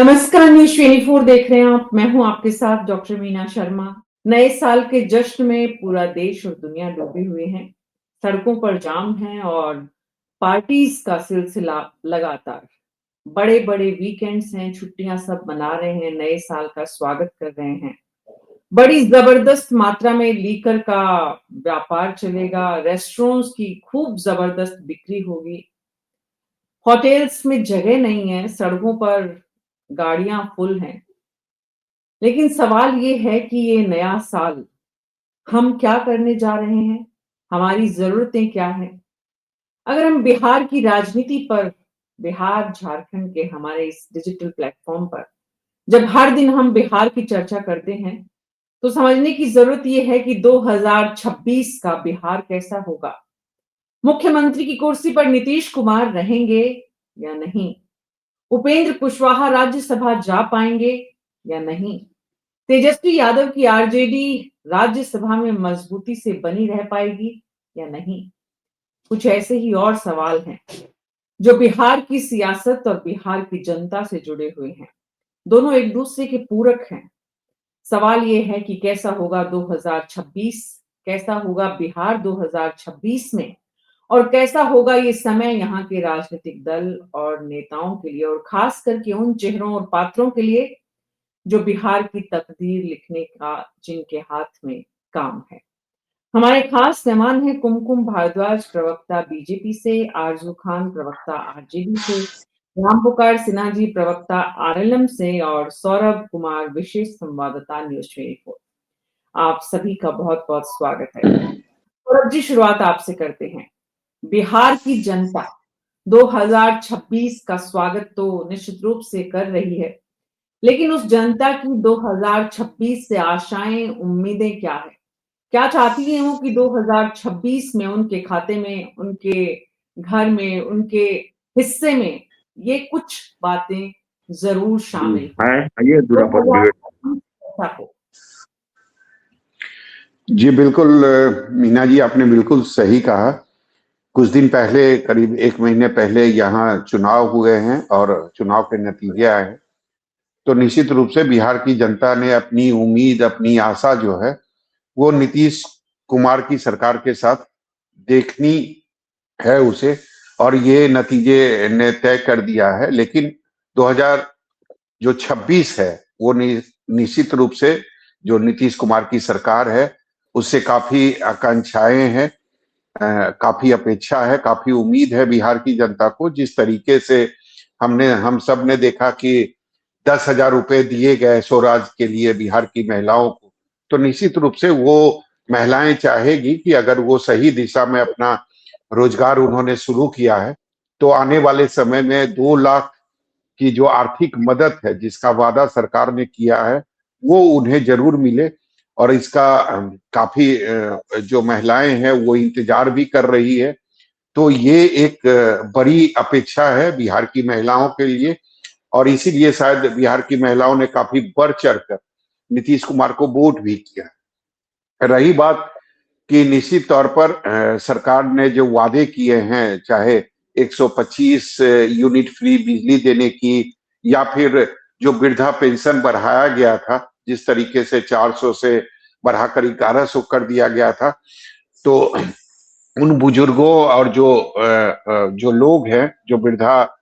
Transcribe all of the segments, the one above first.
नमस्कार, न्यूज़ 24 देख रहे हैं आप। मैं हूं आपके साथ डॉक्टर मीना शर्मा। नए साल के जश्न में पूरा देश और दुनिया डूबे हुए हैं। सड़कों पर जाम है और पार्टीज का सिलसिला लगातार। बड़े-बड़े वीकेंड्स हैं, छुट्टियां सब मना रहे हैं, नए साल का स्वागत कर रहे हैं। बड़ी जबरदस्त मात्रा में लीकर का व्यापार चलेगा, रेस्टोरेंट्स की खूब जबरदस्त बिक्री होगी। होटल्स में जगह नहीं है, सड़कों पर गाड़ियां फुल हैं। लेकिन सवाल ये है कि ये नया साल हम क्या करने जा रहे हैं? हमारी ज़रूरतें क्या हैं? अगर हम बिहार की राजनीति पर, बिहार झारखंड के हमारे इस डिजिटल प्लेटफ़ॉर्म पर जब हर दिन हम बिहार की चर्चा करते हैं, तो समझने की ज़रूरत ये है कि 2026 का बिहार कैसा होगा? मुख्यमंत्री की कुर्सी पर नीतीश कुमार रहेंगे या नहीं? उपेंद्र कुशवाहा राज्यसभा जा पाएंगे या नहीं? तेजस्वी यादव की आरजेडी राज्यसभा में मजबूती से बनी रह पाएगी या नहीं? कुछ ऐसे ही और सवाल हैं जो बिहार की सियासत और बिहार की जनता से जुड़े हुए हैं। दोनों एक दूसरे के पूरक हैं। सवाल ये है कि कैसा होगा 2026, कैसा होगा बिहार 2026 में और कैसा होगा ये समय यहाँ के राजनीतिक दल और नेताओं के लिए और खास करके उन चेहरों और पात्रों के लिए जो बिहार की तकदीर लिखने का जिनके हाथ में काम है। हमारे खास मेहमान हैं कुमकुम भारद्वाज प्रवक्ता बीजेपी से, आरजू खान प्रवक्ता आरजेडी से, रामपुकार सिन्हा जी प्रवक्ता आरएलएम से और सौरभ कुमार विशेष संवाददाता न्यूज़ 24। आप सभी का बहुत-बहुत स्वागत है। सौरभ जी, शुरुआत आपसे करते हैं। बिहार की जनता 2026 का स्वागत तो निश्चित रूप से कर रही है, लेकिन उस जनता की 2026 से आशाएं, उम्मीदें क्या है? क्या चाहती हैं वो कि 2026 में उनके खाते में, उनके घर में, उनके हिस्से में ये कुछ बातें ज़रूर शामिल हों। है आइए दूरा पर डिबेट। 2026 कैसा हो? जी बिल्कुल मीना जी आपने बिल्कुल सही कहा। कुछ दिन पहले करीब 1 महीने पहले यहाँ चुनाव हुए हैं और चुनाव के नतीजे आए हैं। तो निश्चित रूप से बिहार की जनता ने अपनी उम्मीद, अपनी आशा जो है वो नीतीश कुमार की सरकार के साथ देखनी है उसे, और ये नतीजे ने तय कर दिया है। लेकिन 2026 है वो निश्चित रूप से जो नीतीश कुमार की सरकार है उससे काफी आकांक्षाएं हैं, काफी अपेक्षा है, काफी उम्मीद है बिहार की जनता को। जिस तरीके से हम सब ने देखा कि 10,000 रुपए दिए गए स्वराज के लिए बिहार की महिलाओं को, तो निश्चित रूप से वो महिलाएं चाहेगी कि अगर वो सही दिशा में अपना रोजगार उन्होंने शुरू किया है तो आने वाले समय में 2 लाख की जो आर्थिक मदद है जिसका वादा सरकार ने किया है वो उन्हें जरूर मिले। और इसका काफी जो महिलाएं हैं वो इंतजार भी कर रही है। तो ये एक बड़ी अपेक्षा है बिहार की महिलाओं के लिए, और इसीलिए शायद बिहार की महिलाओं ने काफी बढ़ चढ़कर नीतीश कुमार को वोट भी किया। रही बात कि निश्चित तौर पर सरकार ने जो वादे किए हैं, चाहे 125 यूनिट फ्री बिजली देने की, या फिर जो वृद्धा पेंशन बढ़ाया गया था जिस तरीके से 400 से बढ़ाकर 1100 कर दिया गया था, तो उन बुजुर्गों और जो लोग हैं, जो वृद्धा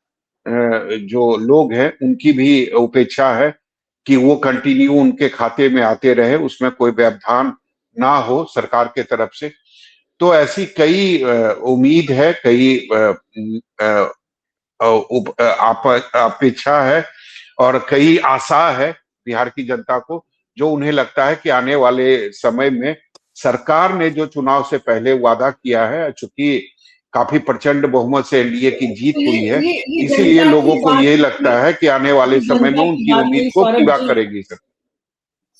जो लोग हैं उनकी भी उपेक्षा है कि वो कंटिन्यू उनके खाते में आते रहे, उसमें कोई व्यवधान ना हो सरकार के तरफ से। तो ऐसी कई उम्मीद है, कई अपेक्षा है और कई आशा है बिहार की जनता को, जो उन्हें लगता है कि आने वाले समय में सरकार ने जो चुनाव से पहले वादा किया है, चूंकि काफी प्रचंड बहुमत से एनडीए की जीत तो हुई है, ये इसीलिए जनता लोगों की को बात ये हुई, लगता है कि आने वाले समय में जनता की उनकी बात उम्मीद हुई को सौरभ पूरा जी। करेगी सर।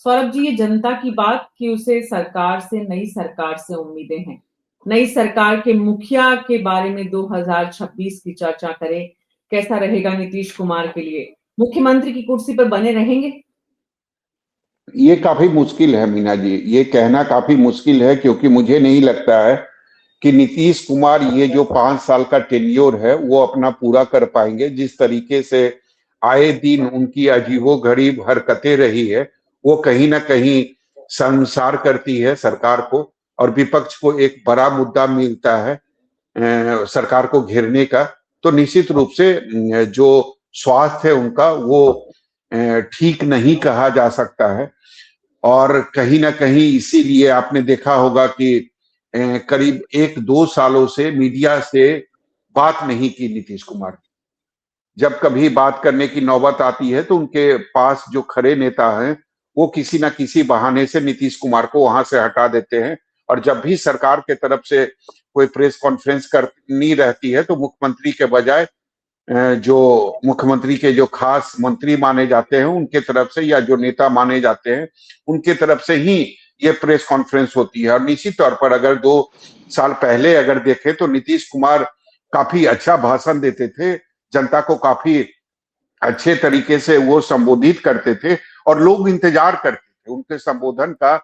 सौरभ जी, ये जनता की बात कि उसे सरकार से, नई सरकार से उम्मीदें हैं। नई सरकार के मुखिया के बारे में 2026 की चर्चा करें, कैसा रहेगा नीतीश कुमार के लिए? मुख्यमंत्री की कुर्सी पर बने रहेंगे? ये काफी मुश्किल है मीना जी, ये कहना काफी मुश्किल है, क्योंकि मुझे नहीं लगता है कि नीतीश कुमार ये जो 5 साल का टेन्योर है वो अपना पूरा कर पाएंगे। जिस तरीके से आए दिन उनकी अजीबोगरीब हरकतें रही है, वो कहीं ना कहीं शर्मसार करती है सरकार को, और विपक्ष को एक बड़ा मुद्दा मिलता है सरकार को घेरने का। तो निश्चित रूप से जो स्वास्थ्य है उनका वो ठीक नहीं कहा जा सकता है। और कहीं ना कहीं इसीलिए आपने देखा होगा कि करीब 1-2 सालों से मीडिया से बात नहीं की नीतीश कुमार। जब कभी बात करने की नौबत आती है तो उनके पास जो खड़े नेता हैं वो किसी ना किसी बहाने से नीतीश कुमार को वहां से हटा देते हैं। और जब भी सरकार के तरफ से कोई प्रेस कॉन्फ्रेंस करनी रहती है तो मुख्यमंत्री के बजाय जो मुख्यमंत्री के जो खास मंत्री माने जाते हैं उनके तरफ से, या जो नेता माने जाते हैं उनके तरफ से ही ये प्रेस कॉन्फ्रेंस होती है। और निश्चित तौर पर अगर 2 साल पहले अगर देखें तो नीतीश कुमार काफी अच्छा भाषण देते थे, जनता को काफी अच्छे तरीके से वो संबोधित करते थे और लोग इंतजार करते थे उनके संबोधन का।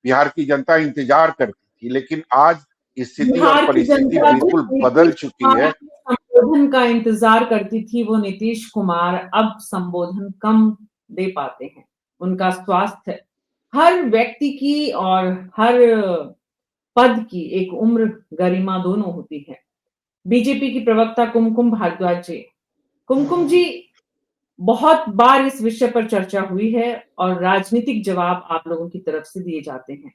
बिहार की जनता इंतजार करती थी, लेकिन आज स्थिति और बिहार की परिस्थिति जनता बिल्कुल बदल चुकी है। संबोधन का इंतजार करती थी, वो नीतीश कुमार अब संबोधन कम दे पाते हैं। उनका स्वास्थ्य हर व्यक्ति की और हर पद की एक उम्र गरिमा दोनों होती है। बीजेपी की प्रवक्ता कुमकुम भारद्वाज जी, कुमकुम जी, बहुत बार इस विषय पर चर्चा हुई है और राजनीतिक जवाब आप लोगों की तरफ से दिए जाते हैं।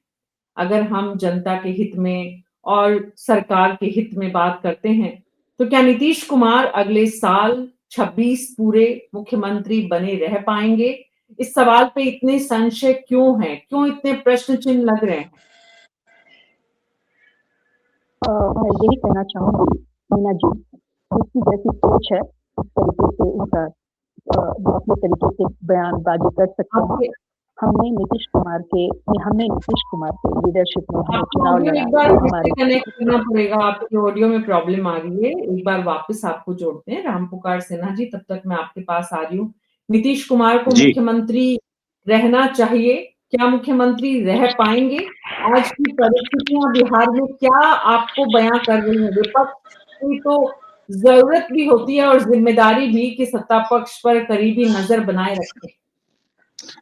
अगर हम जनता के हित में और सरकार के हित में बात करते हैं, तो क्या नीतीश कुमार अगले साल 26 पूरे मुख्यमंत्री बने रह पाएंगे? इस सवाल पे इतने संशय क्यों हैं? क्यों इतने प्रश्न चिन्ह लग रहे हैं? मैं यही कहना चाहूंगी मीना जी, जिसकी जैसी सोच है उस तरीके से उनका वो अपने तरीके से बयानबाजी कर सकते हैं। हमने नीतीश कुमार के लीडरशिप में हमें चुनाव लड़ा। एक बार हमारे कनेक्ट करना पड़ेगा, आपकी ऑडियो में प्रॉब्लम आ रही है। एक बार वापस आपको जोड़ते हैं। राम पुकार सिन्हा जी, तब तक मैं आपके पास आ रही हूँ। नीतीश कुमार को मुख्यमंत्री रहना चाहिए, क्या मुख्यमंत्री रह पाएंगे? आज की परिस्थितियां बिहार में क्या आपको बयां कर रही है? विपक्ष की तो जरूरत भी होती है और जिम्मेदारी भी कि सत्ता पक्ष पर करीबी नजर बनाए रखें।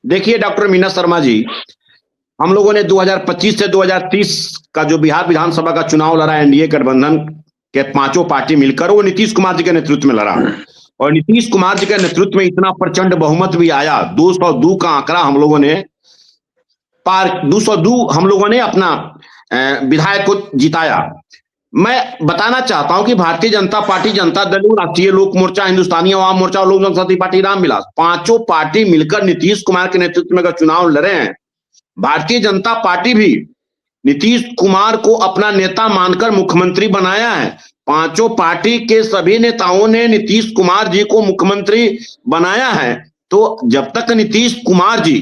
देखिए डॉक्टर मीना शर्मा जी, हम लोगों ने 2025 से 2030 का जो बिहार विधानसभा का चुनाव लड़ा, एनडीए गठबंधन के पांचों पार्टी मिलकर, वो नीतीश कुमार जी के नेतृत्व में लड़ा। और नीतीश कुमार जी के नेतृत्व में इतना प्रचंड बहुमत भी आया, 202 का आंकड़ा हम लोगों ने पार, 202 हम लोगों ने अपना विधायक को जिताया। मैं बताना चाहता हूं कि भारतीय जनता पार्टी, जनता दल, राष्ट्रीय लोक मोर्चा, हिंदुस्तानी अवाम मोर्चा और लोक जनशक्ति पार्टी, रामविलास, पांचों पार्टी मिलकर नीतीश कुमार के नेतृत्व में अगर चुनाव लड़े हैं, भारतीय जनता पार्टी भी नीतीश कुमार को अपना नेता मानकर मुख्यमंत्री बनाया है। पांचों पार्टी के सभी नेताओं ने नीतीश कुमार जी को मुख्यमंत्री बनाया है। तो जब तक नीतीश कुमार जी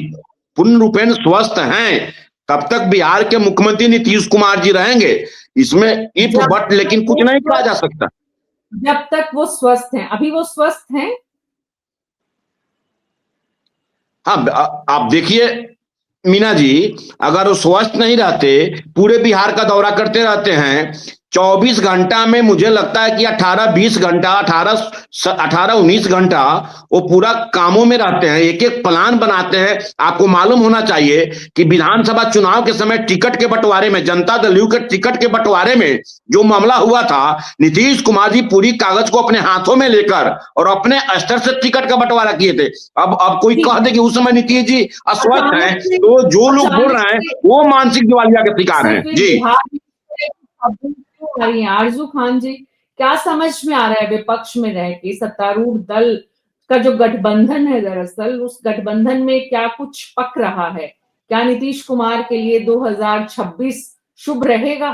पूर्ण रूपेण स्वस्थ हैं, तब तक बिहार के मुख्यमंत्री नीतीश कुमार जी रहेंगे। इसमें इफ बट लेकिन कुछ नहीं कहा जा सकता। जब तक वो स्वस्थ हैं, अभी वो स्वस्थ हैं? हाँ, आप देखिए मीना जी, अगर वो स्वस्थ नहीं रहते, पूरे बिहार का दौरा करते रहते हैं, 24 घंटा में मुझे लगता है कि 18-20 घंटा, 18-19 घंटा वो पूरा कामों में रहते हैं, एक एक प्लान बनाते हैं। आपको मालूम होना चाहिए कि विधानसभा चुनाव के समय टिकट के बंटवारे में, जनता दल यू के टिकट के बंटवारे में जो मामला हुआ था, नीतीश कुमार जी पूरी कागज को अपने हाथों में लेकर और अपने स्तर से टिकट का बंटवारा किए थे। अब कोई कह दे कि उस समय नीतीश जी अस्वस्थ हैं, तो जो लोग बोल रहे हैं वो मानसिक दिवालिया के शिकार हैं। जी आरजू खान जी, क्या समझ में आ रहा है विपक्ष में रह के सत्तारूढ़ दल का जो गठबंधन है, दरअसल उस गठबंधन में क्या कुछ पक रहा है? क्या नीतीश कुमार के लिए 2026 शुभ रहेगा?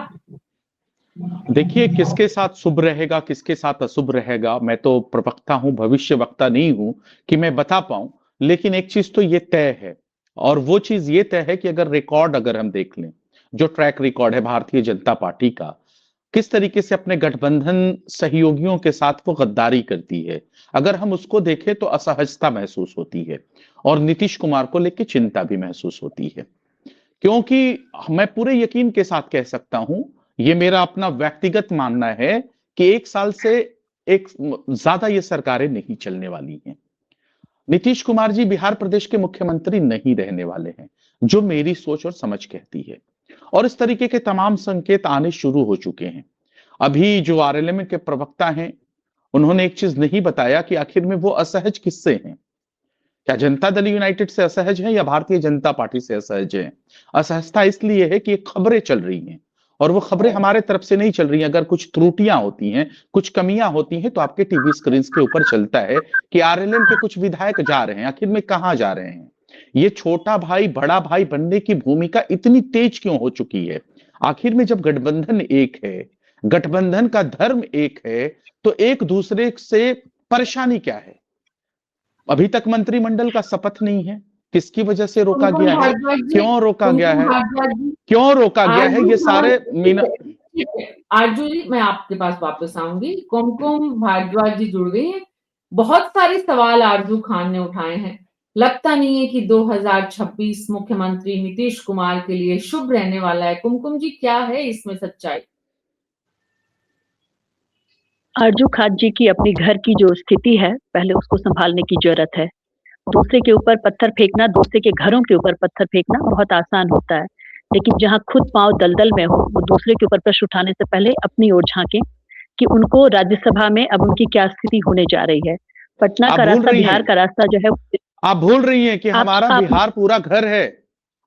देखिए, किसके साथ शुभ रहेगा, किसके साथ अशुभ रहेगा, मैं तो प्रवक्ता हूं, भविष्य वक्ता नहीं हूं कि मैं बता पाऊं। लेकिन एक चीज तो ये तय है, और वो चीज ये तय है कि अगर हम देख लें, जो ट्रैक रिकॉर्ड है भारतीय जनता पार्टी का, किस तरीके से अपने गठबंधन सहयोगियों के साथ वो गद्दारी करती है, अगर हम उसको देखें तो असहजता महसूस होती है और नीतीश कुमार को लेकर चिंता भी महसूस होती है। क्योंकि मैं पूरे यकीन के साथ कह सकता हूं, ये मेरा अपना व्यक्तिगत मानना है कि 1 साल से एक ज्यादा ये सरकारें नहीं चलने वाली हैं। नीतीश कुमार जी बिहार प्रदेश के मुख्यमंत्री नहीं रहने वाले हैं, जो मेरी सोच और समझ कहती है। और इस तरीके के तमाम संकेत आने शुरू हो चुके हैं। अभी जो आरएलएम के प्रवक्ता हैं, उन्होंने एक चीज नहीं बताया कि आखिर में वो असहज किससे हैं। क्या जनता दल यूनाइटेड से असहज है या भारतीय जनता पार्टी से असहज है? असहजता इसलिए है कि खबरें चल रही हैं और वो खबरें हमारे तरफ से नहीं चल रही हैं। अगर कुछ त्रुटियां होती हैं, कुछ कमियां होती हैं, तो आपके टीवी स्क्रीन के ऊपर चलता है कि आरएलएम के कुछ विधायक जा रहे हैं। आखिर में कहां जा रहे हैं? ये छोटा भाई बड़ा भाई बनने की भूमिका इतनी तेज क्यों हो चुकी है? आखिर में जब गठबंधन एक है, गठबंधन का धर्म एक है, तो एक दूसरे से परेशानी क्या है? अभी तक मंत्रिमंडल का शपथ नहीं है। किसकी वजह से रोका गया है? क्यों रोका गया है? क्यों रोका गया है? ये सारे मीना आरजू जी, मैं आपके पास वापस आऊंगी। कुमकुम भारद्वाज जी जुड़ गई हैं। बहुत सारे सवाल आरजू खान ने उठाए हैं। लगता नहीं है कि 2026 मुख्यमंत्री नीतीश कुमार के लिए शुभ रहने वाला है। कुमकुम जी, क्या है इसमें सच्चाई? आरजू खान जी की अपनी घर की जो स्थिति है, पहले उसको संभालने की जरूरत है। दूसरे के ऊपर पत्थर फेंकना, दूसरे के घरों के ऊपर पत्थर फेंकना बहुत आसान होता है, लेकिन जहां खुद पांव दलदल में हो, वो दूसरे के ऊपर प्रश्न उठाने से पहले अपनी ओर झांकें कि उनको राज्यसभा में अब उनकी क्या स्थिति होने जा रही है। पटना का रास्ता, बिहार का रास्ता जो है, आप भूल रही हैं कि हमारा बिहार पूरा घर है।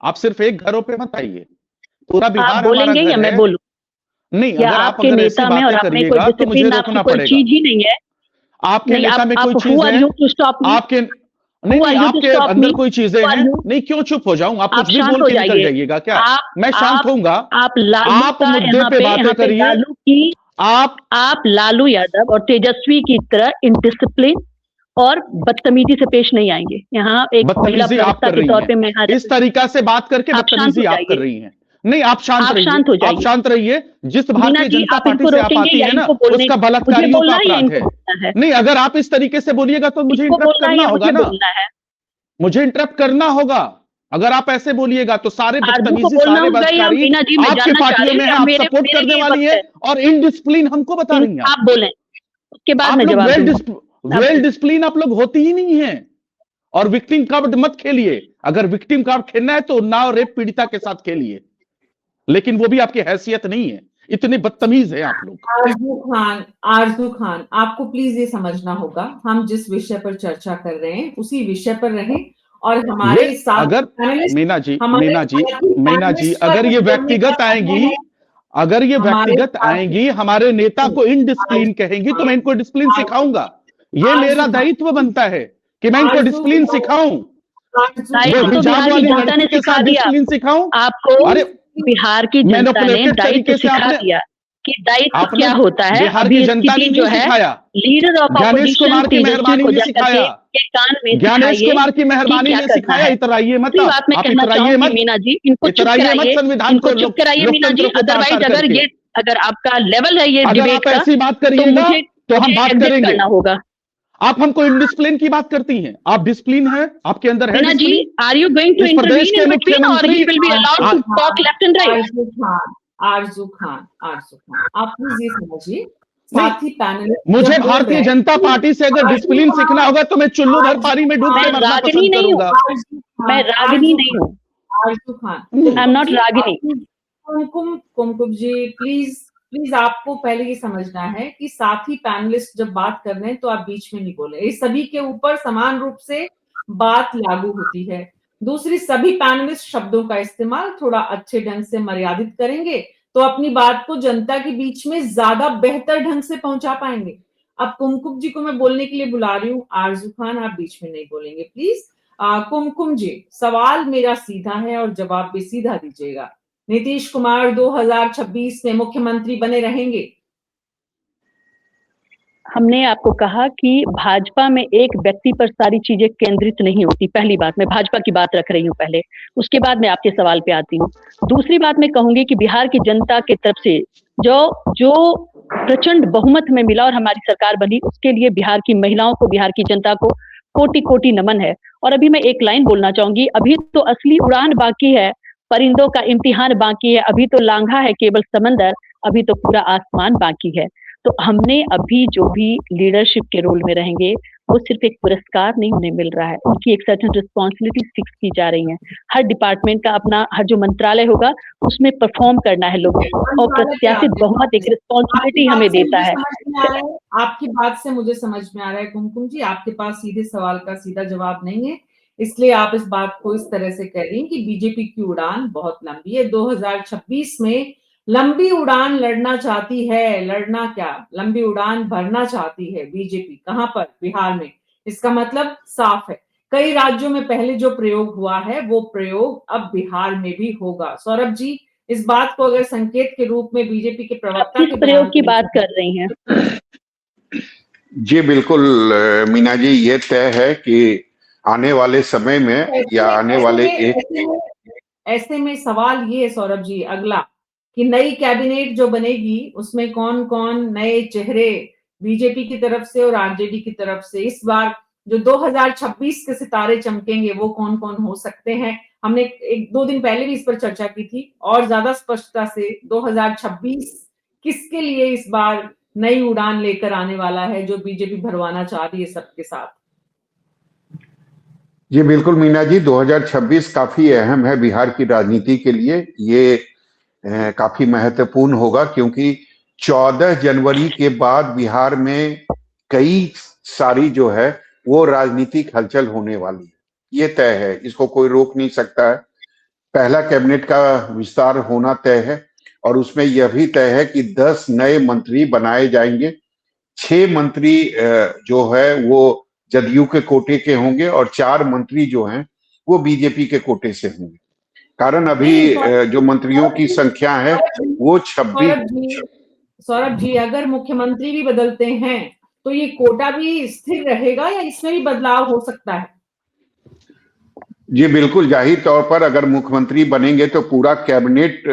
आप सिर्फ एक घरों पे मत आइए, पूरा बिहार बोलेंगे या मैं बोलूं? नहीं, अगर आपके नेता में और आपने कोई डिसिप्लिन, आपकी कोई चीज ही नहीं है। आपके नेता में कोई चीज है? आपके नहीं, आपके अंदर कोई चीजें हैं? नहीं, क्यों चुप हो जाऊं? आप कुछ भी बोल के निकल जाइएगा क्या? मैं शांत होऊंगा। आप मुद्दे पे बातें करिए। आप लालू यादव और तेजस्वी की तरह इनडिसिप्लिन और बदतमीजी से पेश नहीं आएंगे। यहाँ एक महिला प्रवक्ता के तौर पे मैं इस तरीका से बात करके बदतमीजी आप कर रही हैं। नहीं, आप शांत रहिए। आप शांत रहिए। जिस भारतीय जनता पार्टी से आप आती है ना, उसका बलात्कारियों का अपराध है। नहीं, अगर आप इस तरीके से बोलिएगा तो मुझे इंटरप्ट करना होगा ना, मुझे इंटरप्ट करना होगा। अगर आप ऐसे बोलिएगा तो सारे बदतमीजी, सारे बदकारी आपके पार्टियों में है, आप सपोर्ट करने वाली है, और इनडिसिप्लिन हमको बता रही हैं। आप बोलें, उसके बाद मैं जवाब दूंगा। वेल डिसिप्लिन आप लोग होती ही नहीं है। और विक्टिम कार्ड मत खेलिए। अगर विक्टिम कार्ड खेलना है तो उन्नाव रेप पीड़िता के साथ खेलिए, लेकिन वो भी आपकी हैसियत नहीं है। इतने बदतमीज है आप लोग। आरजू खान, आपको प्लीज ये समझना होगा, हम जिस विषय पर चर्चा कर रहे हैं उसी विषय पर रहें। और हमारे साथ अगर मीना जी अगर ये व्यक्तिगत आएंगी, हमारे नेता को इनडिसिप्लिन कहेंगी, तो मैं इनको डिसिप्लिन सिखाऊंगा। ये मेरा दायित्व बनता है कि मैं इनको डिसिप्लिन सिखाऊं। डिसिप्लिन सिखाऊं आपको। अरे बिहार की जनता ने दायित्व सिखा दिया कि दायित्व क्या होता है। बिहार की जनता ने जो है लीडर ऑफ ज्ञानेश कुमार की मेहरबानी ने सिखाया, ज्ञानेश कुमार की मेहरबानी ने सिखाया। इतराइए मत, आप इतराइए मत मीना जी, इनको इतराइए मत, संविधान को चुप कराइए मीना जी। अदरवाइज अगर आपका लेवल है ये डिबेट का, ऐसी बात करिएगा तो हम बात करेंगे। होगा। आप हमको इनडिसिप्लिन की बात करती हैं। आप डिसिप्लिन है, आपके अंदर है Meena ji, are you going to intervene in between और he will be allowed to talk left and right? Arzoo Khan, आप प्लीज ये समझिए, साथी पैनल, मुझे भारतीय जनता पार्टी से अगर डिसिप्लिन सीखना होगा तो मैं चुल्लू भर पानी में डूब के मरना पसंद करूंगा। मैं रागिनी नहीं हूँ। Arzoo Khan, I am not Ragini. Kumkum ji, please आपको पहले ये समझना है कि साथी पैनलिस्ट जब बात कर रहे हैं तो आप बीच में नहीं बोले। इस सभी के ऊपर समान रूप से बात लागू होती है। दूसरी, सभी पैनलिस्ट शब्दों का इस्तेमाल थोड़ा अच्छे ढंग से मर्यादित करेंगे तो अपनी बात को जनता के बीच में ज्यादा बेहतर ढंग से पहुंचा पाएंगे। अब कुमकुम जी को मैं बोलने के लिए बुला रही हूँ। आरजू खान, आप बीच में नहीं बोलेंगे प्लीज। कुमकुम जी, सवाल मेरा सीधा है और जवाब भी सीधा दीजिएगा। नीतीश कुमार 2026 में मुख्यमंत्री बने रहेंगे? हमने आपको कहा कि भाजपा में एक व्यक्ति पर सारी चीजें केंद्रित नहीं होती। पहली बात, मैं भाजपा की बात रख रही हूँ पहले, उसके बाद मैं आपके सवाल पे आती हूँ। दूसरी बात मैं कहूंगी कि बिहार की जनता की तरफ से जो प्रचंड बहुमत में मिला और हमारी सरकार बनी, उसके लिए बिहार की महिलाओं को, बिहार की जनता को कोटि कोटि नमन है। और अभी मैं एक लाइन बोलना चाहूंगी, अभी तो असली उड़ान बाकी है, परिंदों का इम्तिहान बाकी है। अभी तो लांघा है केवल समंदर, अभी तो पूरा आसमान बाकी है। तो हमने अभी जो भी लीडरशिप के रोल में रहेंगे वो सिर्फ एक पुरस्कार नहीं उन्हें मिल रहा है, उनकी एक सर्टेन रिस्पॉन्सिबिलिटी फिक्स की जा रही है। हर डिपार्टमेंट का अपना, हर जो मंत्रालय होगा उसमें परफॉर्म करना है लोगों को, और प्रत्याशित बहुमत एक रिस्पॉन्सिबिलिटी हमें देता है। आपकी बात से मुझे समझ में आ रहा है कुमकुम जी, आपके पास सीधे सवाल का सीधा जवाब नहीं है, इसलिए आप इस बात को इस तरह से कह रही हैं कि बीजेपी की उड़ान बहुत लंबी है। 2026 में लंबी उड़ान लड़ना चाहती है, लड़ना क्या, लंबी उड़ान भरना चाहती है बीजेपी। कहां पर? बिहार में। इसका मतलब साफ है, कई राज्यों में पहले जो प्रयोग हुआ है वो प्रयोग अब बिहार में भी होगा। सौरभ जी, इस बात को अगर संकेत के रूप में बीजेपी के प्रवक्ता किस प्रयोग की बात कर रही हैं? जी बिल्कुल मीना जी, ये तय है कि आने वाले समय में या आने वाले ऐसे में सवाल ये है सौरभ जी अगला, कि नई कैबिनेट जो बनेगी उसमें कौन कौन नए चेहरे बीजेपी की तरफ से और आरजेडी की तरफ से इस बार जो 2026 के सितारे चमकेंगे वो कौन कौन हो सकते हैं? हमने एक दो दिन पहले भी इस पर चर्चा की थी, और ज्यादा स्पष्टता से 2026 किसके लिए इस बार नई उड़ान लेकर आने वाला है जो बीजेपी भरवाना चाह रही है सबके साथ? जी बिल्कुल मीना जी, 2026 काफी अहम है बिहार की राजनीति के लिए। ये काफी महत्वपूर्ण होगा क्योंकि 14 जनवरी के बाद बिहार में कई सारी जो है वो राजनीतिक हलचल होने वाली है, ये तय है, इसको कोई रोक नहीं सकता है। पहला कैबिनेट का विस्तार होना तय है और उसमें यह भी तय है कि 10 नए मंत्री बनाए जाएंगे। 6 मंत्री जो है वो जदयू के कोटे के होंगे और 4 मंत्री जो हैं वो बीजेपी के कोटे से होंगे। कारण अभी जो मंत्रियों की संख्या है वो 26। सौरभ जी, अगर मुख्यमंत्री भी बदलते हैं तो ये कोटा भी स्थिर रहेगा या इसमें भी बदलाव हो सकता है? जी बिल्कुल, जाहिर तौर पर अगर मुख्यमंत्री बनेंगे तो पूरा कैबिनेट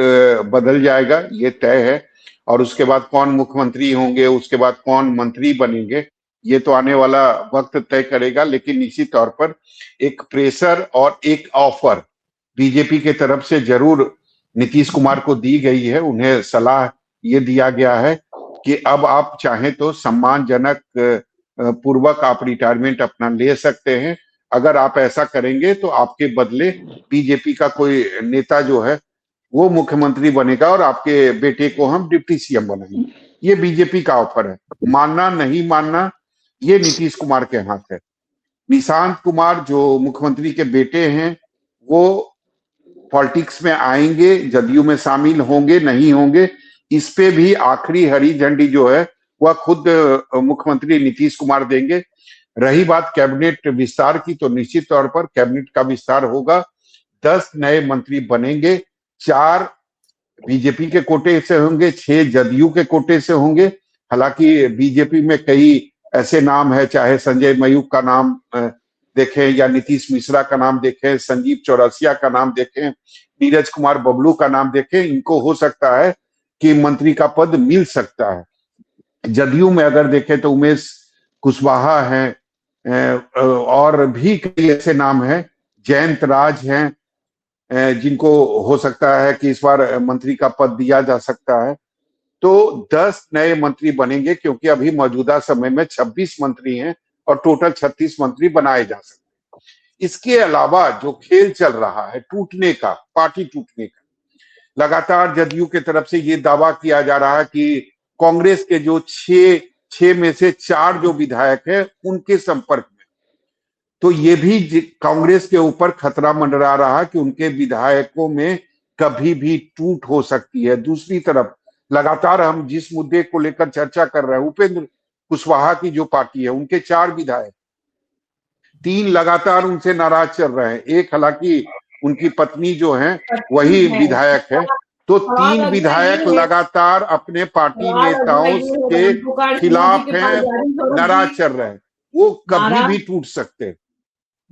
बदल जाएगा, ये तय है। और उसके बाद कौन मुख्यमंत्री होंगे, उसके बाद कौन मंत्री बनेंगे, ये तो आने वाला वक्त तय करेगा। लेकिन निश्चित तौर पर एक प्रेशर और एक ऑफर बीजेपी के तरफ से जरूर नीतीश कुमार को दी गई है। उन्हें सलाह ये दिया गया है कि अब आप चाहें तो सम्मानजनक पूर्वक आप रिटायरमेंट अपना ले सकते हैं। अगर आप ऐसा करेंगे तो आपके बदले बीजेपी का कोई नेता जो है वो मुख्यमंत्री बनेगा और आपके बेटे को हम डिप्टी सीएम बनाएंगे। ये बीजेपी का ऑफर है। मानना नहीं मानना ये नीतीश कुमार के हाथ है। निशांत कुमार जो मुख्यमंत्री के बेटे हैं वो पॉलिटिक्स में आएंगे, जदयू में शामिल होंगे नहीं होंगे, इस पे भी आखिरी हरी झंडी जो है वह खुद मुख्यमंत्री नीतीश कुमार देंगे। रही बात कैबिनेट विस्तार की, तो निश्चित तौर पर कैबिनेट का विस्तार होगा। 10 नए मंत्री बनेंगे, 4 बीजेपी के कोटे से होंगे, 6 जदयू के कोटे से होंगे। हालांकि बीजेपी में कई ऐसे नाम है, चाहे संजय मयूख का नाम देखें या नीतीश मिश्रा का नाम देखें, संजीव चौरसिया का नाम देखें, नीरज कुमार बबलू का नाम देखें, इनको हो सकता है कि मंत्री का पद मिल सकता है। जदयू में अगर देखें तो उमेश कुशवाहा हैं और भी कई ऐसे नाम हैं, जयंत राज हैं जिनको हो सकता है कि इस बार मंत्री का पद दिया जा सकता है। तो 10 नए मंत्री बनेंगे क्योंकि अभी मौजूदा समय में 26 मंत्री हैं और टोटल 36 मंत्री बनाए जा सकते हैं। इसके अलावा जो खेल चल रहा है टूटने का, पार्टी टूटने का, लगातार जदयू के तरफ से ये दावा किया जा रहा है कि कांग्रेस के जो 6 में से 4 जो विधायक हैं उनके संपर्क में, तो ये भी कांग्रेस के ऊपर खतरा मंडरा रहा कि उनके विधायकों में कभी भी टूट हो सकती है। दूसरी तरफ लगातार हम जिस मुद्दे को लेकर चर्चा कर रहे हैं, उपेंद्र कुशवाहा की जो पार्टी है उनके 4 विधायक, 3 लगातार उनसे नाराज चल रहे हैं। एक हालांकि उनकी पत्नी जो है वही विधायक है। तो 3 विधायक लगातार अपने पार्टी नेताओं के खिलाफ हैं, नाराज चल रहे हैं, वो कभी भी टूट सकते हैं।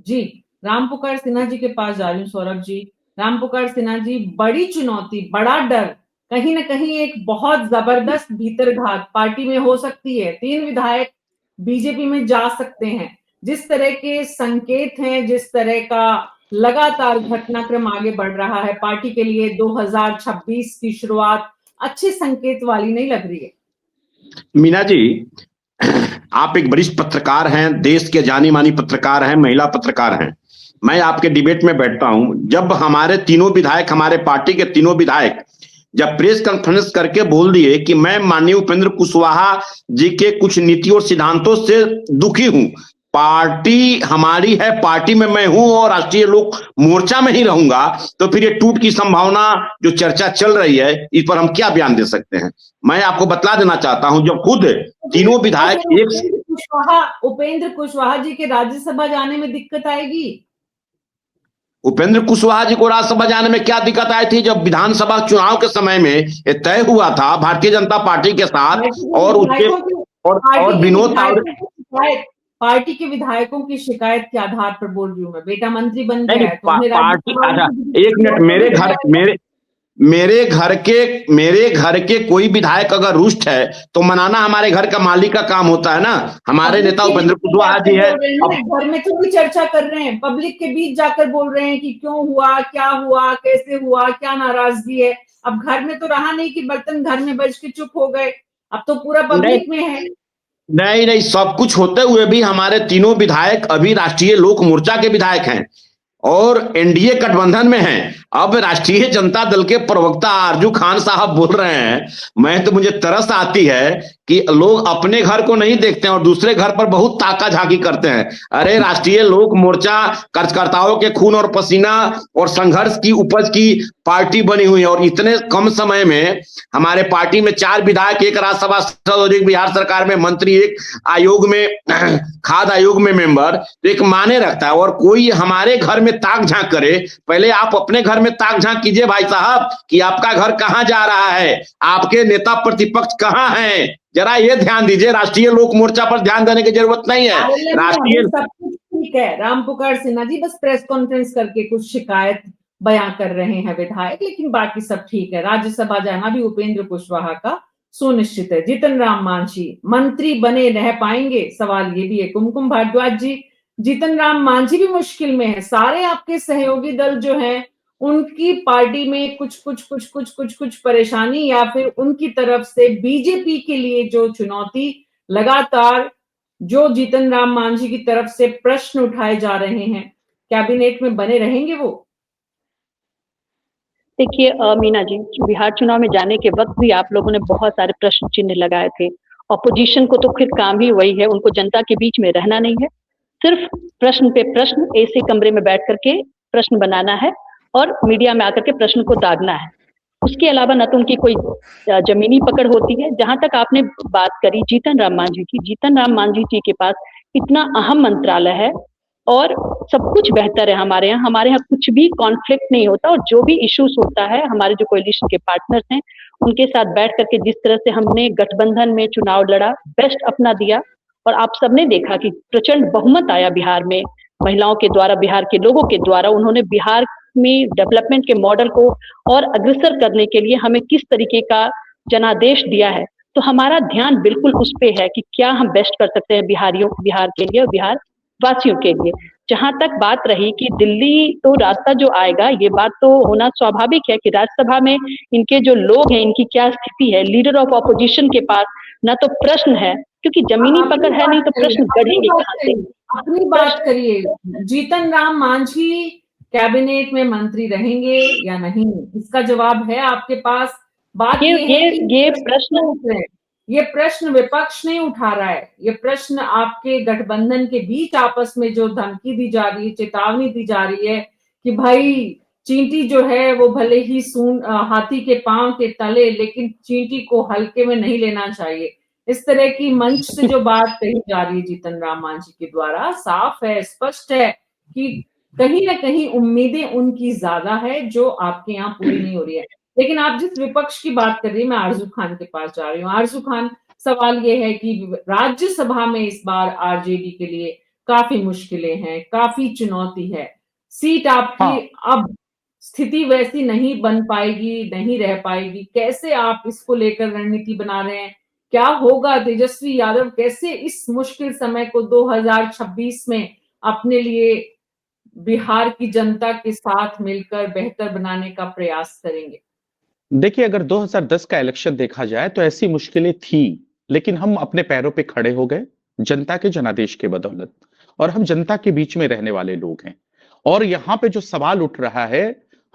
जी, रामपुकार सिन्हा जी के पास जा रही हूँ सौरभ जी। रामपुकार सिन्हा जी, बड़ी चुनौती, बड़ा डर, कहीं ना कहीं एक बहुत जबरदस्त भीतरघात पार्टी में हो सकती है। 3 विधायक बीजेपी में जा सकते हैं। जिस तरह के संकेत हैं, जिस तरह का लगातार घटनाक्रम आगे बढ़ रहा है, पार्टी के लिए 2026 की शुरुआत अच्छे संकेत वाली नहीं लग रही है। मीना जी, आप एक वरिष्ठ पत्रकार हैं, देश के जानी मानी पत्रकार हैं, महिला पत्रकार हैं। मैं आपके डिबेट में बैठता हूं, जब हमारे तीनों विधायक, हमारे पार्टी के तीनों विधायक जब प्रेस कॉन्फ्रेंस करके बोल दिए कि मैं माननीय उपेंद्र कुशवाहा जी के कुछ नीति और सिद्धांतों से दुखी हूं, पार्टी हमारी है, पार्टी में मैं हूं और राष्ट्रीय लोक मोर्चा में ही रहूंगा, तो फिर ये टूट की संभावना जो चर्चा चल रही है, इस पर हम क्या बयान दे सकते हैं? मैं आपको बतला देना चाहता हूं, जब खुद तीनों विधायक उपेंद्र कुशवाहा जी के राज्यसभा जाने में दिक्कत आएगी? उपेंद्र कुशवाहा जी को राज्यसभा जाने में क्या दिक्कत आई थी? जब विधानसभा चुनाव के समय में ये तय हुआ था भारतीय जनता पार्टी के साथ और उसके और विनोद पार्टी के विधायकों की शिकायत के आधार पर बोल रही हूँ मैं, बेटा मंत्री बन गया है तो पार्टी। अच्छा एक मिनट, मेरे घर के कोई विधायक अगर रुष्ट है तो मनाना हमारे घर का मालिक का काम होता है ना। हमारे नेता उपेंद्र कुशवाहा जी है, घर में थोड़ी चर्चा कर रहे हैं, पब्लिक के बीच जाकर बोल रहे हैं कि क्यों हुआ, क्या हुआ, कैसे हुआ, क्या नाराजगी है। अब घर में तो रहा नहीं कि बर्तन घर में बज के चुप हो गए, अब तो पूरा पब्लिक में है। नहीं, सब कुछ होते हुए भी हमारे तीनों विधायक अभी राष्ट्रीय लोक मोर्चा के विधायक हैं और एनडीए गठबंधन में हैं। अब राष्ट्रीय जनता दल के प्रवक्ता आरजू खान साहब बोल रहे हैं, मैं तो मुझे तरस आती है कि लोग अपने घर को नहीं देखते हैं और दूसरे घर पर बहुत ताका झाकी करते हैं। अरे राष्ट्रीय लोक मोर्चा कार्यकर्ताओं के खून और पसीना और संघर्ष की उपज की पार्टी बनी हुई है और इतने कम समय में हमारे पार्टी में 4 विधायक, 1 राज्यसभा सांसद और 1 बिहार सरकार में मंत्री, 1 आयोग में खाद्य आयोग में मेंबर, तो एक माने रखता है। और कोई हमारे घर में ताक झांक करे, पहले आप अपने घर में ताक झांक कीजिए भाई साहब कि आपका घर कहां जा रहा है, आपके नेता प्रतिपक्ष कहां हैं, जरा ये ध्यान दीजिए। राष्ट्रीय लोक मोर्चा पर ध्यान देने की जरूरत नहीं है। राष्ट्रीय सब कुछ ठीक है, रामपुकार सिन्हा जी बस प्रेस कॉन्फ्रेंस करके कुछ शिकायत बयां कर रहे हैं विधायक, लेकिन बाकी सब ठीक है। राज्यसभा जाना भी उपेंद्र कुशवाहा का सुनिश्चित है। जीतन राम मांझी मंत्री बने रह पाएंगे, सवाल ये भी है। कुमकुम भारद्वाज जी, जीतन राम मांझी भी मुश्किल में है, सारे आपके सहयोगी दल जो हैं उनकी पार्टी में कुछ परेशानी या फिर उनकी तरफ से बीजेपी के लिए जो चुनौती लगातार जो जीतन राम मांझी की तरफ से प्रश्न उठाए जा रहे हैं, कैबिनेट में बने रहेंगे वो? देखिए मीना जी, बिहार चुनाव में जाने के वक्त भी आप लोगों ने बहुत सारे प्रश्न चिन्ह लगाए थे। ऑपोजिशन को तो फिर काम ही वही है, उनको जनता के बीच में रहना नहीं है, सिर्फ प्रश्न पे प्रश्न ऐसे कमरे में बैठ करके प्रश्न बनाना है और मीडिया में आकर के प्रश्न को दागना है। उसके अलावा न तो उनकी कोई जमीनी पकड़ होती है। जहां तक आपने बात करी जीतन राम मांझी की, जीतन राम मांझी जी के पास इतना अहम मंत्रालय है और सब कुछ बेहतर है। हमारे यहाँ कुछ भी कॉन्फ्लिक्ट नहीं होता और जो भी इश्यूज होता है हमारे जो कोएलिशन के पार्टनर्स हैं उनके साथ बैठ करके जिस तरह से हमने गठबंधन में चुनाव लड़ा, बेस्ट अपना दिया और आप सबने देखा कि प्रचंड बहुमत आया बिहार में महिलाओं के द्वारा, बिहार के लोगों के द्वारा। उन्होंने बिहार में डेवलपमेंट के मॉडल को और अग्रसर करने के लिए हमें किस तरीके का जनादेश दिया है। तो हमारा ध्यान बिल्कुल उस पे है कि क्या हम बेस्ट कर सकते हैं बिहार के लिए और बिहार वासियों के लिए। जहां तक बात रही कि दिल्ली तो रास्ता जो आएगा, ये बात तो होना स्वाभाविक है कि राज्यसभा में इनके जो लोग हैं इनकी क्या स्थिति है। लीडर ऑफ ऑपोजिशन के पास ना तो प्रश्न है, क्योंकि जमीनी पकड़ है नहीं तो प्रश्न गढ़ेंगे कहां से? अपनी बात करिए, जीतन राम मांझी कैबिनेट में मंत्री रहेंगे या नहीं, इसका जवाब है आपके पास। बात ये प्रश्न विपक्ष नहीं उठा रहा है, ये प्रश्न आपके गठबंधन के बीच आपस में जो धमकी दी जा रही है, चेतावनी दी जा रही है कि भाई चींटी जो है वो भले ही हाथी के पांव के तले, लेकिन चींटी को हल्के में नहीं लेना चाहिए। इस तरह की मंच से जो बात कही जा रही है जीतन राम मांझी के द्वारा, साफ है, स्पष्ट है कि कहीं ना कहीं उम्मीदें उनकी ज्यादा है जो आपके यहाँ पूरी नहीं हो रही है। लेकिन आप जिस विपक्ष की बात कर रही है, मैं आरजू खान के पास जा रही हूँ। आरजू खान, सवाल ये है कि राज्यसभा में इस बार आरजेडी के लिए काफी मुश्किलें हैं, काफी चुनौती है, सीट आपकी अब स्थिति वैसी नहीं बन पाएगी, नहीं रह पाएगी। कैसे आप इसको लेकर रणनीति बना रहे हैं? क्या होगा? तेजस्वी यादव कैसे इस मुश्किल समय को 2026 में अपने लिए बिहार की जनता के साथ मिलकर बेहतर बनाने का प्रयास करेंगे? देखिए, अगर 2010 का इलेक्शन देखा जाए तो ऐसी मुश्किलें थी लेकिन हम अपने पैरों पे खड़े हो गए जनता के जनादेश के बदौलत, और हम जनता के बीच में रहने वाले लोग हैं। और यहाँ पे जो सवाल उठ रहा है,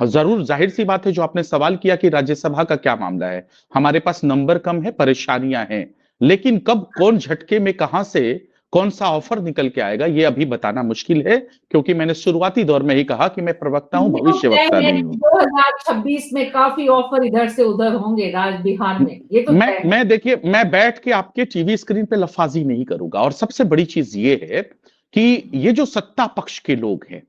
जरूर जाहिर सी बात है, जो आपने सवाल किया कि राज्यसभा का क्या मामला है, हमारे पास नंबर कम है, परेशानियां हैं, लेकिन कब कौन झटके में कहां से कौन सा ऑफर निकल के आएगा ये अभी बताना मुश्किल है, क्योंकि मैंने शुरुआती दौर में ही कहा कि मैं प्रवक्ता हूं, भविष्य वक्ता नहीं हूं। 2026 में काफी ऑफर इधर से उधर होंगे बिहार में, ये तो मैं देखिए, मैं बैठ के आपके टीवी स्क्रीन पे लफाजी नहीं करूंगा। और सबसे बड़ी चीज ये है कि ये जो सत्ता पक्ष के लोग हैं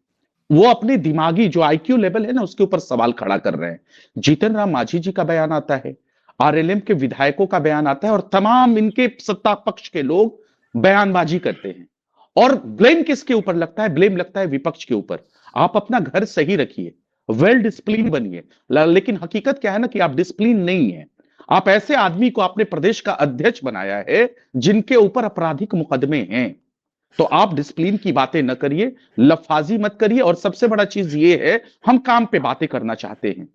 वो अपने दिमागी जो आईक्यू लेवल है ना उसके ऊपर सवाल खड़ा कर रहे हैं। जीतन राम मांझी जी का बयान आता है, आरएलएम के विधायकों का बयान आता है, और तमाम इनके सत्ता पक्ष के लोग बयानबाजी करते हैं। और ब्लेम किसके ऊपर लगता है? ब्लेम लगता है विपक्ष के ऊपर। आप अपना घर सही रखिए, वेल डिसिप्लिन बनिए, लेकिन हकीकत क्या है ना कि आप डिसिप्लिन नहीं है। आप ऐसे आदमी को आपने प्रदेश का अध्यक्ष बनाया है जिनके ऊपर आपराधिक मुकदमे हैं, तो आप डिसिप्लिन की बातें न करिए, लफाजी मत करिए। और सबसे बड़ा चीज ये है, हम काम पे बातें करना चाहते हैं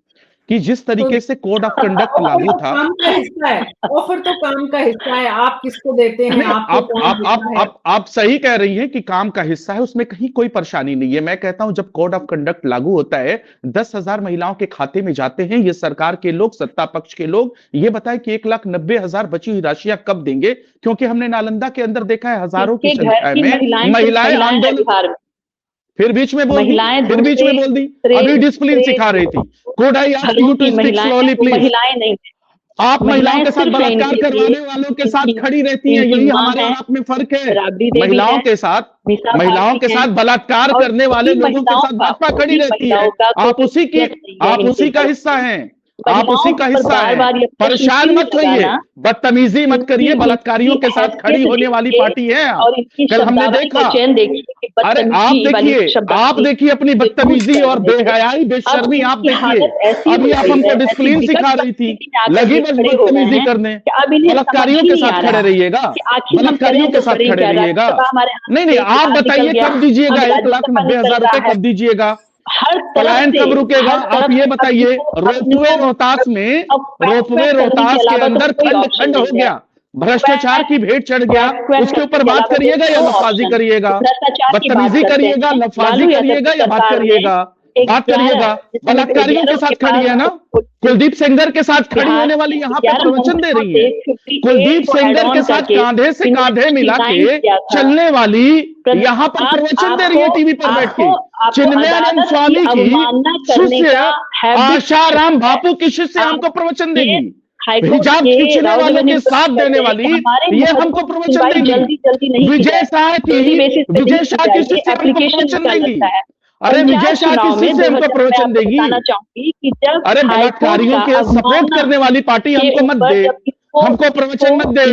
कि जिस तरीके से कोड ऑफ कंडक्ट लागू था, काम का हिस्सा है, ऑफर तो काम का हिस्सा है, आप किसको देते हैं, आप सही कह रही हैं कि काम का हिस्सा है, उसमें कहीं कोई परेशानी नहीं है। मैं कहता हूं जब कोड ऑफ कंडक्ट लागू होता है, 10,000 महिलाओं के खाते में जाते हैं, ये सरकार के लोग, सत्ता पक्ष के लोग ये बताएं कि 1,90,000 बची हुई राशियां कब देंगे, क्योंकि हमने नालंदा के अंदर देखा है हजारों की संख्या में महिलाएं आंदोलन, फिर बीच में बोल दी, अभी डिसिप्लिन सिखा रही थी। Could I ask you to speak slowly please. महिलाएं नहीं, आप महिलाओं के साथ बलात्कार करवाने वालों के साथ खड़ी रहती हैं, यही हमारे और आप में फर्क है। महिलाओं के साथ बलात्कार करने वाले लोगों के साथ भाजपा खड़ी रहती है। आप उसी का हिस्सा हैं, आप उसी का हिस्सा है। परेशान मत होइए, बदतमीजी मत करिए, बलात्कारियों के साथ खड़ी होने वाली पार्टी है। कल हमने देखा, अरे आप देखिए अपनी बदतमीजी और बेहयाई बेशर्मी, आप देखिए। अभी आप हमको डिसिप्लिन सिखा रही थी, लगी बस बदतमीजी करने। बलात्कारियों के साथ खड़े रहिएगा, बलात्कारियों के साथ खड़े रहिएगा। नहीं, आप बताइए कब दीजिएगा 1,90,000 रुपए, कब दीजिएगा? पलायन कब रुकेगा? आप ये बताइए। रोपवे रोहतास के अंदर खंड हो गया, भ्रष्टाचार की भेंट चढ़ गया, उसके ऊपर बात करिएगा या लफाजी करिएगा? बदतमीजी करिएगा, लफाजी करिएगा या बात करिएगा? बलात्कारियों के साथ खड़ी है ना, कुलदीप सेंगर के साथ खड़ी होने वाली यहाँ पे प्रवचन दे रही है। कुलदीप सेंगर के साथ कांधे से कांधे मिला के चलने वाली यहाँ पर प्रवचन दे रही है टीवी पर बैठ के। चिन्मयानंद स्वामी की शिष्य आशाराम बापू की शिष्य हमको प्रवचन देगी, हिजाब खींचने वालों के साथ देने वाली ये हमको प्रवचन देगी। विजय शाह की शिष्य हमको प्रवचन देगी। अरे विजय शाह की शिष्य हमको प्रवचन देगी। अरे बलात्कारियों के सपोर्ट करने वाली पार्टी हमको मत दे, हमको प्रवचन मत दे।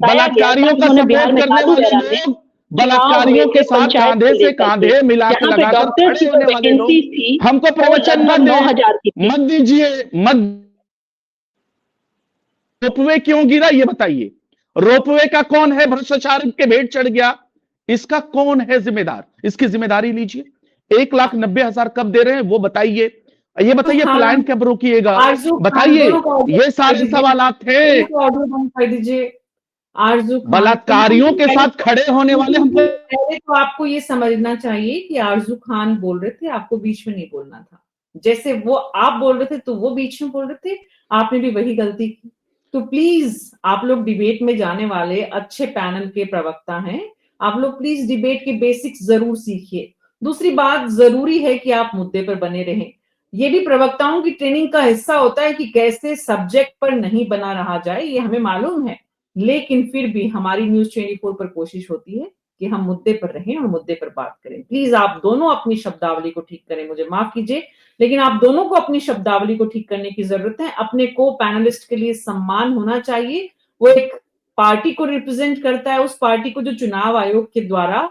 बलात्कारियों का सपोर्ट करने वाले लोग, बलात्कारियों के साथ कांधे से कांधे मिलाकर लगाकर खड़े होने वाले लोग हमको प्रवचन मत दीजिए, मत। रोपवे क्यों गिरा ये बताइए? रोपवे का कौन है भ्रष्टाचार के भेंट चढ़ गया, इसका कौन है जिम्मेदार? इसकी जिम्मेदारी लीजिए। 1,90,000 कब दे रहे हैं वो बताइए। ये बताइए पलायन कब रोकिएगा, बताइए। ये सारे सवाल थे। बलात्कारियों के साथ खड़े होने वाले हमको, पहले तो आपको ये समझना चाहिए कि आरजू खान बोल रहे थे, आपको बीच में नहीं बोलना था। जैसे वो आप बोल रहे थे तो वो बीच में बोल रहे थे, आपने भी वही गलती की। तो प्लीज आप लोग डिबेट में जाने वाले अच्छे पैनल के प्रवक्ता हैं, आप लोग प्लीज डिबेट के बेसिक्स जरूर सीखिए। दूसरी बात, जरूरी है कि आप मुद्दे पर बने रहें। ये भी प्रवक्ताओं की ट्रेनिंग का हिस्सा होता है कि कैसे सब्जेक्ट पर नहीं बना रहा जाए, ये हमें मालूम है। लेकिन फिर भी हमारी न्यूज़ 24 पर कोशिश होती है कि हम मुद्दे पर रहें और मुद्दे पर बात करें। प्लीज आप दोनों अपनी शब्दावली को ठीक करें, मुझे माफ कीजिए, लेकिन आप दोनों को अपनी शब्दावली को ठीक करने की जरूरत है। अपने को पैनलिस्ट के लिए सम्मान होना चाहिए। वो एक पार्टी को रिप्रेजेंट करता है, उस पार्टी को जो चुनाव आयोग के द्वारा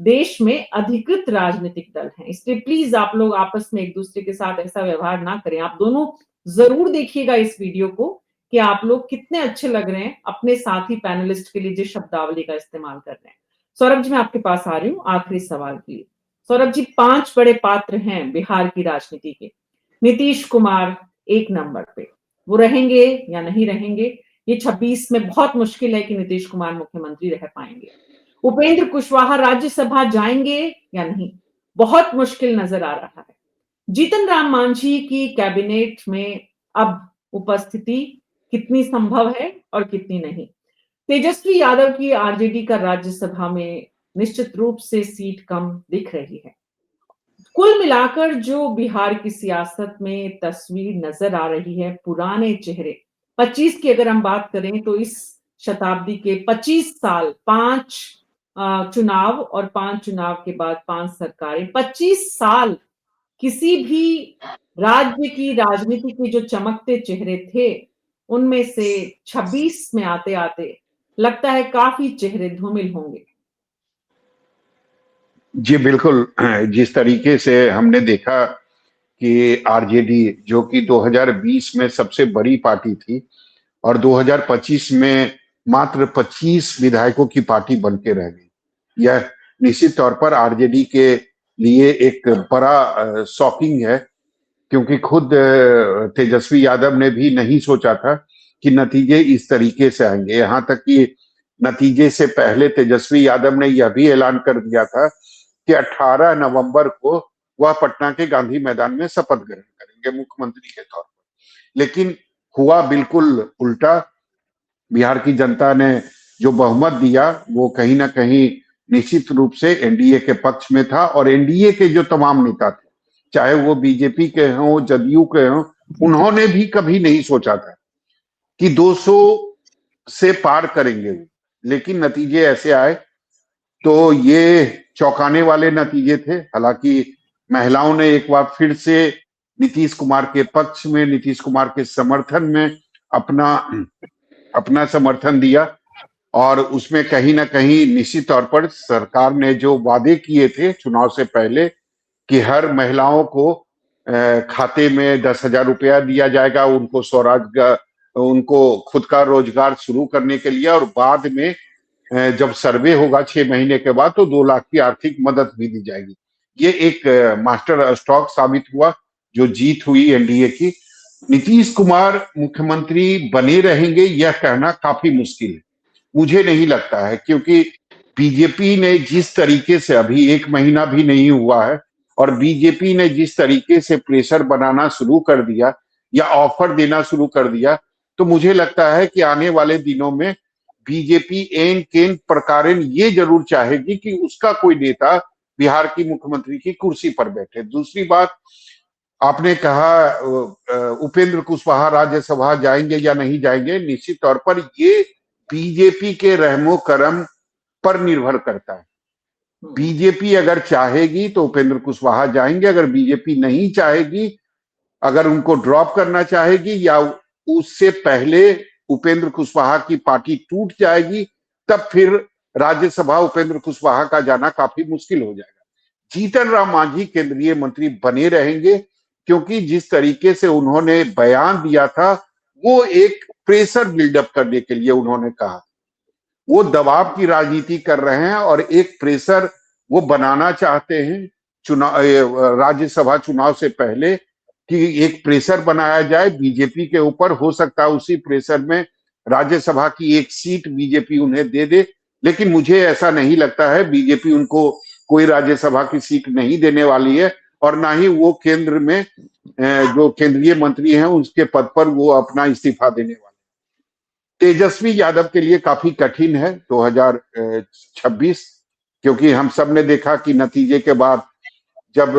देश में अधिकृत राजनीतिक दल है। इसलिए प्लीज आप लोग आपस में एक दूसरे के साथ ऐसा व्यवहार ना करें। आप दोनों जरूर देखिएगा इस वीडियो को कि आप लोग कितने अच्छे लग रहे हैं अपने साथी पैनलिस्ट के लिए जो शब्दावली का इस्तेमाल कर रहे हैं। सौरभ जी, मैं आपके पास आ रही हूँ आखिरी सवाल के लिए। सौरभ जी, 5 बड़े पात्र हैं बिहार की राजनीति के। नीतीश कुमार 1 नंबर पे, वो रहेंगे या नहीं रहेंगे, ये 26 में बहुत मुश्किल है कि नीतीश कुमार मुख्यमंत्री रह पाएंगे। उपेंद्र कुशवाहा राज्यसभा जाएंगे या नहीं, बहुत मुश्किल नजर आ रहा है। जीतन राम मांझी की कैबिनेट में अब उपस्थिति कितनी संभव है और कितनी नहीं। तेजस्वी यादव की आरजेडी का राज्यसभा में निश्चित रूप से सीट कम दिख रही है। कुल मिलाकर जो बिहार की सियासत में तस्वीर नजर आ रही है, पुराने चेहरे 25 की अगर हम बात करें तो इस शताब्दी के 25 साल, 5 चुनाव और 5 चुनाव के बाद 5 सरकारें, 25 साल किसी भी राज्य की राजनीति के जो चमकते चेहरे थे, उनमें से 26 में आते आते लगता है काफी चेहरे धूमिल होंगे। जी बिल्कुल, जिस तरीके से हमने देखा कि आरजेडी जो कि 2020 में सबसे बड़ी पार्टी थी और 2025 में मात्र 25 विधायकों की पार्टी बन के रह गई, यह निश्चित तौर पर आरजेडी के लिए एक बड़ा शॉकिंग है, क्योंकि खुद तेजस्वी यादव ने भी नहीं सोचा था कि नतीजे इस तरीके से आएंगे। यहां तक कि नतीजे से पहले तेजस्वी यादव ने यह भी ऐलान कर दिया था कि 18 नवंबर को वह पटना के गांधी मैदान में शपथ ग्रहण करेंगे मुख्यमंत्री के तौर पर। लेकिन हुआ बिल्कुल उल्टा। बिहार की जनता ने जो बहुमत दिया वो कहीं ना कहीं निश्चित रूप से एनडीए के पक्ष में था, और एनडीए के जो तमाम नेता थे, चाहे वो बीजेपी के हों, जदयू के हों, उन्होंने भी कभी नहीं सोचा था कि 200 से पार करेंगे। लेकिन नतीजे ऐसे आए तो ये चौंकाने वाले नतीजे थे। हालांकि महिलाओं ने एक बार फिर से नीतीश कुमार के पक्ष में, नीतीश कुमार के समर्थन में अपना समर्थन दिया, और उसमें कहीं ना कहीं निश्चित तौर पर सरकार ने जो वादे किए थे चुनाव से पहले कि हर महिलाओं को खाते में 10,000 रुपया दिया जाएगा, उनको स्वरोजगार, उनको खुद का रोजगार शुरू करने के लिए, और बाद में जब सर्वे होगा 6 महीने के बाद तो 2 लाख की आर्थिक मदद भी दी जाएगी। ये एक मास्टर स्ट्रोक साबित हुआ, जो जीत हुई एनडीए की। नीतीश कुमार मुख्यमंत्री बने रहेंगे यह कहना काफी मुश्किल है, मुझे नहीं लगता है, क्योंकि बीजेपी ने जिस तरीके से, अभी 1 महीना भी नहीं हुआ है, और बीजेपी ने जिस तरीके से प्रेशर बनाना शुरू कर दिया या ऑफर देना शुरू कर दिया, तो मुझे लगता है कि आने वाले दिनों में बीजेपी एन केन प्रकारेण ये जरूर चाहेगी कि उसका कोई नेता बिहार की मुख्यमंत्री की कुर्सी पर बैठे। दूसरी बात, आपने कहा उपेंद्र कुशवाहा राज्यसभा जाएंगे या नहीं जाएंगे, निश्चित तौर पर ये बीजेपी के रहमो करम पर निर्भर करता है। बीजेपी अगर चाहेगी तो उपेंद्र कुशवाहा जाएंगे, अगर बीजेपी नहीं चाहेगी, अगर उनको ड्रॉप करना चाहेगी या उससे पहले उपेंद्र कुशवाहा की पार्टी टूट जाएगी, तब फिर राज्यसभा उपेंद्र कुशवाहा का जाना काफी मुश्किल हो जाएगा। जीतन राम मांझी केंद्रीय मंत्री बने रहेंगे, क्योंकि जिस तरीके से उन्होंने बयान दिया था वो एक प्रेशर बिल्डअप करने के लिए उन्होंने कहा, वो दबाव की राजनीति कर रहे हैं और एक प्रेशर वो बनाना चाहते हैं चुनाव, राज्यसभा चुनाव से पहले, कि एक प्रेशर बनाया जाए बीजेपी के ऊपर। हो सकता है उसी प्रेशर में राज्यसभा की एक सीट बीजेपी उन्हें दे दे, लेकिन मुझे ऐसा नहीं लगता है। बीजेपी उनको कोई राज्यसभा की सीट नहीं देने वाली है, और ना ही वो केंद्र में जो केंद्रीय मंत्री हैं उसके पद पर वो अपना इस्तीफा देने वाले। तेजस्वी यादव के लिए काफी कठिन है 2026, क्योंकि हम सब ने देखा कि नतीजे के बाद जब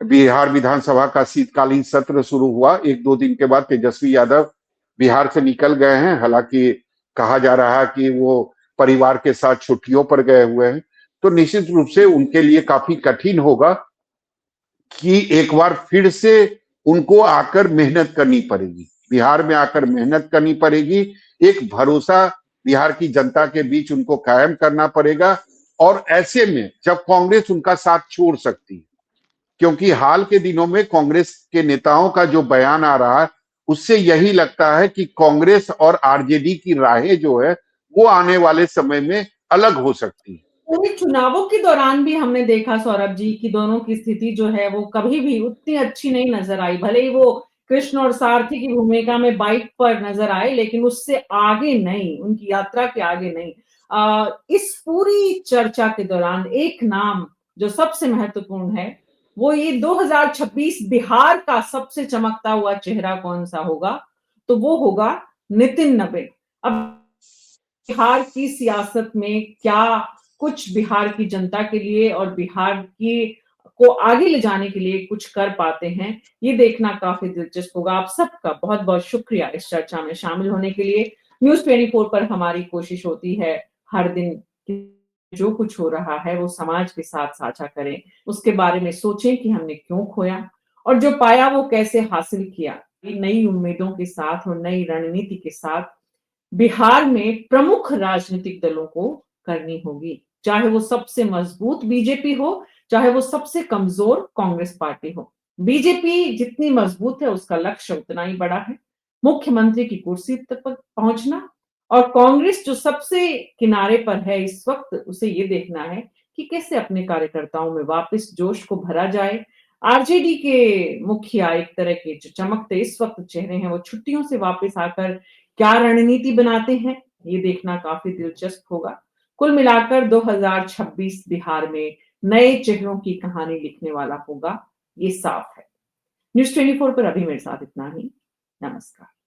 बिहार विधानसभा का शीतकालीन सत्र शुरू हुआ, 1-2 दिन के बाद तेजस्वी यादव बिहार से निकल गए हैं। हालांकि कहा जा रहा है कि वो परिवार के साथ छुट्टियों पर गए हुए हैं, तो निश्चित रूप से उनके लिए काफी कठिन होगा कि एक बार फिर से उनको आकर मेहनत करनी पड़ेगी, बिहार में आकर मेहनत करनी पड़ेगी। एक भरोसा बिहार की जनता के बीच उनको कायम करना पड़ेगा, और ऐसे में जब कांग्रेस उनका साथ छोड़ सकती है, क्योंकि हाल के दिनों में कांग्रेस के नेताओं का जो बयान आ रहा है उससे यही लगता है कि कांग्रेस और आरजेडी की राहें जो है वो आने वाले समय में अलग हो सकती है। पूरे चुनावों के दौरान भी हमने देखा सौरभ जी कि दोनों की स्थिति जो है वो कभी भी उतनी अच्छी नहीं नजर आई, भले ही वो कृष्ण और सारथी की भूमिका में बाइक पर नजर आए, लेकिन उससे आगे नहीं, उनकी यात्रा के आगे नहीं। इस पूरी चर्चा के दौरान एक नाम जो सबसे महत्वपूर्ण है, वो ये 2026 बिहार का सबसे चमकता हुआ चेहरा कौन सा होगा, तो वो होगा नितिन नबीन। अब बिहार की सियासत में क्या कुछ बिहार की जनता के लिए और बिहार की को आगे ले जाने के लिए कुछ कर पाते हैं, ये देखना काफी दिलचस्प होगा। आप सबका बहुत बहुत शुक्रिया इस चर्चा में शामिल होने के लिए। न्यूज़ 24 पर हमारी कोशिश होती है हर दिन कि जो कुछ हो रहा है वो समाज के साथ साझा करें, उसके बारे में सोचें कि हमने क्यों खोया और जो पाया वो कैसे हासिल किया। नई उम्मीदों के साथ और नई रणनीति के साथ बिहार में प्रमुख राजनीतिक दलों को करनी होगी, चाहे वो सबसे मजबूत बीजेपी हो, चाहे वो सबसे कमजोर कांग्रेस पार्टी हो। बीजेपी जितनी मजबूत है उसका लक्ष्य उतना ही बड़ा है, मुख्यमंत्री की कुर्सी तक पहुंचना, और कांग्रेस जो सबसे किनारे पर है इस वक्त, उसे ये देखना है कि कैसे अपने कार्यकर्ताओं में वापस जोश को भरा जाए। आरजेडी के मुखिया एक तरह के जो चमकते इस वक्त चेहरे हैं, वो छुट्टियों से वापस आकर क्या रणनीति बनाते हैं, ये देखना काफी दिलचस्प होगा। कुल मिलाकर 2026 बिहार में नए चेहरों की कहानी लिखने वाला होगा, ये साफ है। न्यूज़ 24 पर अभी मेरे साथ इतना ही। नमस्कार।